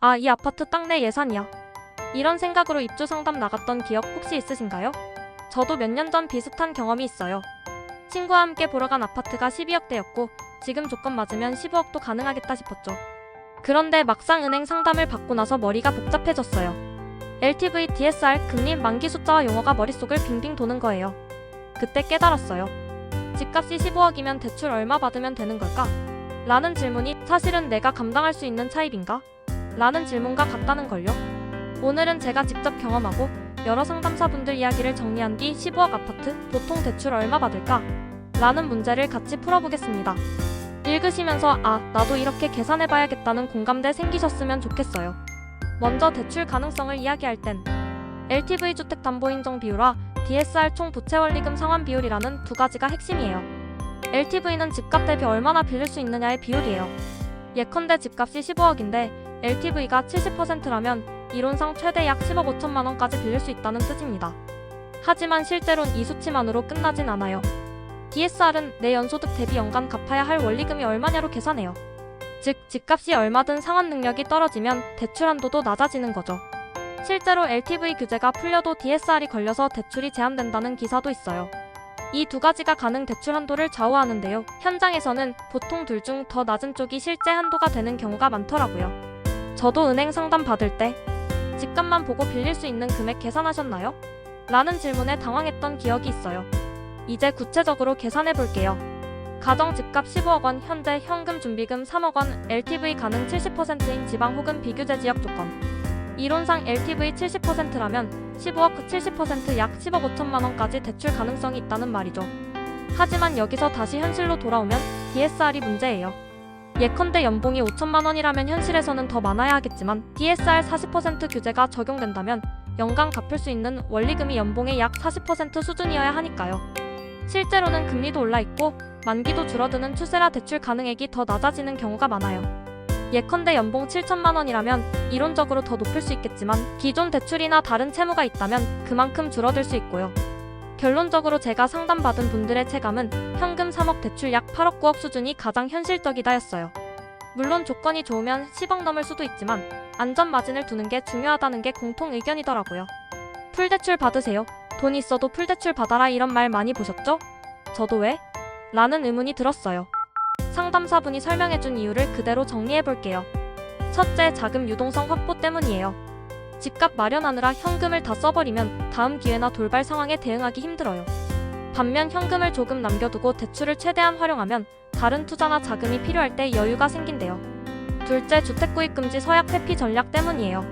아, 이 아파트 딱 내 예산이야. 이런 생각으로 입주 상담 나갔던 기억 혹시 있으신가요? 저도 몇 년 전 비슷한 경험이 있어요. 친구와 함께 보러 간 아파트가 12억대였고 지금 조건 맞으면 15억도 가능하겠다 싶었죠. 그런데 막상 은행 상담을 받고 나서 머리가 복잡해졌어요. LTV, DSR, 금리, 만기 숫자와 용어가 머릿속을 빙빙 도는 거예요. 그때 깨달았어요. 집값이 15억이면 대출 얼마 받으면 되는 걸까? 라는 질문이 사실은 내가 감당할 수 있는 차입인가? 라는 질문과 같다는 걸요. 오늘은 제가 직접 경험하고 여러 상담사분들 이야기를 정리한 뒤 15억 아파트 보통 대출 얼마 받을까? 라는 문제를 같이 풀어보겠습니다. 읽으시면서 나도 이렇게 계산해봐야겠다는 공감대 생기셨으면 좋겠어요. 먼저 대출 가능성을 이야기할 땐 LTV 주택담보인정 비율과 DSR 총 부채원리금 상환 비율이라는 두 가지가 핵심이에요. LTV는 집값 대비 얼마나 빌릴 수 있느냐의 비율이에요. 예컨대 집값이 15억인데 LTV가 70%라면 이론상 최대 약 10억 5천만 원까지 빌릴 수 있다는 뜻입니다. 하지만 실제론 이 수치만으로 끝나진 않아요. DSR은 내 연소득 대비 연간 갚아야 할 원리금이 얼마냐로 계산해요. 즉, 집값이 얼마든 상환 능력이 떨어지면 대출 한도도 낮아지는 거죠. 실제로 LTV 규제가 풀려도 DSR이 걸려서 대출이 제한된다는 기사도 있어요. 이 두 가지가 가능 대출 한도를 좌우하는데요. 현장에서는 보통 둘 중 더 낮은 쪽이 실제 한도가 되는 경우가 많더라고요. 저도 은행 상담 받을 때 집값만 보고 빌릴 수 있는 금액 계산하셨나요? 라는 질문에 당황했던 기억이 있어요. 이제 구체적으로 계산해 볼게요. 가정 집값 15억 원, 현재 현금 준비금 3억 원, LTV 가능 70%인 지방 혹은 비규제 지역 조건. 이론상 LTV 70%라면 15억 70% 약 10억 5천만 원까지 대출 가능성이 있다는 말이죠. 하지만 여기서 다시 현실로 돌아오면 DSR이 문제예요. 예컨대 연봉이 5천만 원이라면 현실에서는 더 많아야 하겠지만 DSR 40% 규제가 적용된다면 연간 갚을 수 있는 원리금이 연봉의 약 40% 수준이어야 하니까요. 실제로는 금리도 올라있고 만기도 줄어드는 추세라 대출 가능액이 더 낮아지는 경우가 많아요. 예컨대 연봉 7천만 원이라면 이론적으로 더 높을 수 있겠지만 기존 대출이나 다른 채무가 있다면 그만큼 줄어들 수 있고요. 결론적으로 제가 상담받은 분들의 체감은 현금 3억 대출 약 8억 9억 수준이 가장 현실적이다였어요. 물론 조건이 좋으면 10억 넘을 수도 있지만 안전 마진을 두는 게 중요하다는 게 공통 의견이더라고요. 풀대출 받으세요. 돈 있어도 풀대출 받아라 이런 말 많이 보셨죠? 저도 왜? 라는 의문이 들었어요. 상담사분이 설명해준 이유를 그대로 정리해볼게요. 첫째, 자금 유동성 확보 때문이에요. 집값 마련하느라 현금을 다 써버리면 다음 기회나 돌발 상황에 대응하기 힘들어요. 반면 현금을 조금 남겨두고 대출을 최대한 활용하면 다른 투자나 자금이 필요할 때 여유가 생긴대요. 둘째, 주택구입금지 서약 회피 전략 때문이에요.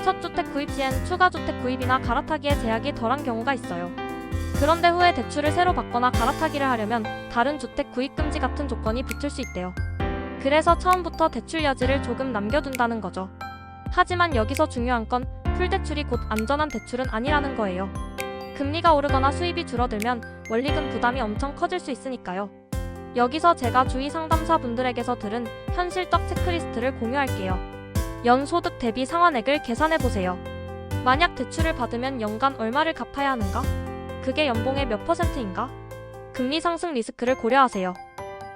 첫 주택 구입 시엔 추가 주택 구입이나 갈아타기의 제약이 덜한 경우가 있어요. 그런데 후에 대출을 새로 받거나 갈아타기를 하려면 다른 주택 구입금지 같은 조건이 붙을 수 있대요. 그래서 처음부터 대출 여지를 조금 남겨둔다는 거죠. 하지만 여기서 중요한 건 풀대출이 곧 안전한 대출은 아니라는 거예요. 금리가 오르거나 수입이 줄어들면 원리금 부담이 엄청 커질 수 있으니까요. 여기서 제가 주위 상담사분들에게서 들은 현실적 체크리스트를 공유할게요. 연소득 대비 상환액을 계산해보세요. 만약 대출을 받으면 연간 얼마를 갚아야 하는가? 그게 연봉의 몇 %인가? 금리 상승 리스크를 고려하세요.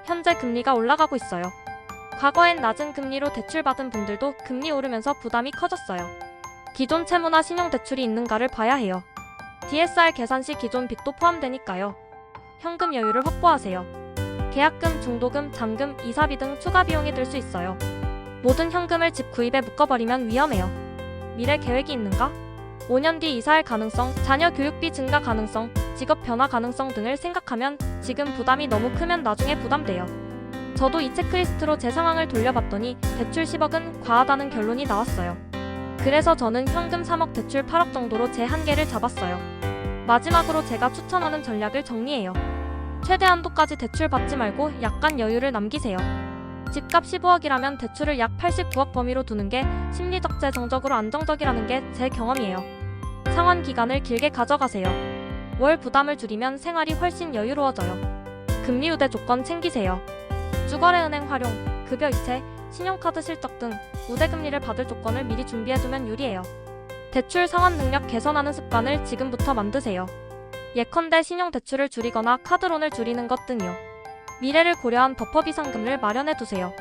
현재 금리가 올라가고 있어요. 과거엔 낮은 금리로 대출받은 분들도 금리 오르면서 부담이 커졌어요. 기존 채무나 신용대출이 있는가를 봐야 해요. DSR 계산 시 기존 빚도 포함되니까요. 현금 여유를 확보하세요. 계약금, 중도금, 잔금, 이사비 등 추가 비용이 들 수 있어요. 모든 현금을 집 구입에 묶어버리면 위험해요. 미래 계획이 있는가? 5년 뒤 이사할 가능성, 자녀 교육비 증가 가능성, 직업 변화 가능성 등을 생각하면 지금 부담이 너무 크면 나중에 부담돼요. 저도 이 체크리스트로 제 상황을 돌려봤더니 대출 10억은 과하다는 결론이 나왔어요. 그래서 저는 현금 3억 대출 8억 정도로 제 한계를 잡았어요. 마지막으로 제가 추천하는 전략을 정리해요. 최대 한도까지 대출 받지 말고 약간 여유를 남기세요. 집값 15억이라면 대출을 약 89억 범위로 두는 게 심리적 재정적으로 안정적이라는 게 제 경험이에요. 상환 기간을 길게 가져가세요. 월 부담을 줄이면 생활이 훨씬 여유로워져요. 금리 우대 조건 챙기세요. 주거래은행 활용, 급여 이체, 신용카드 실적 등 우대 금리를 받을 조건을 미리 준비해두면 유리해요. 대출 상환 능력 개선하는 습관을 지금부터 만드세요. 예컨대 신용대출을 줄이거나 카드론을 줄이는 것 등이요. 미래를 고려한 버퍼 비상금을 마련해두세요.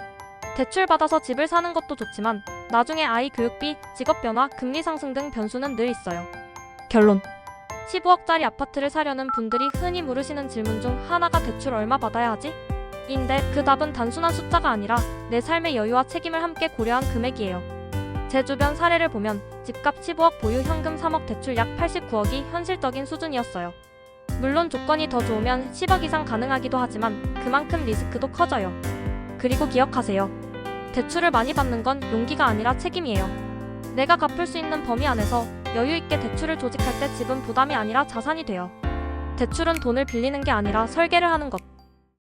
대출 받아서 집을 사는 것도 좋지만 나중에 아이 교육비, 직업 변화, 금리 상승 등 변수는 늘 있어요. 결론. 15억짜리 아파트를 사려는 분들이 흔히 물으시는 질문 중 하나가 대출 얼마 받아야 하지? 인데 그 답은 단순한 숫자가 아니라 내 삶의 여유와 책임을 함께 고려한 금액이에요. 제 주변 사례를 보면 집값 15억 보유 현금 3억 대출 약 89억이 현실적인 수준이었어요. 물론 조건이 더 좋으면 10억 이상 가능하기도 하지만 그만큼 리스크도 커져요. 그리고 기억하세요. 대출을 많이 받는 건 용기가 아니라 책임이에요. 내가 갚을 수 있는 범위 안에서 여유 있게 대출을 조직할 때 집은 부담이 아니라 자산이 돼요. 대출은 돈을 빌리는 게 아니라 설계를 하는 것.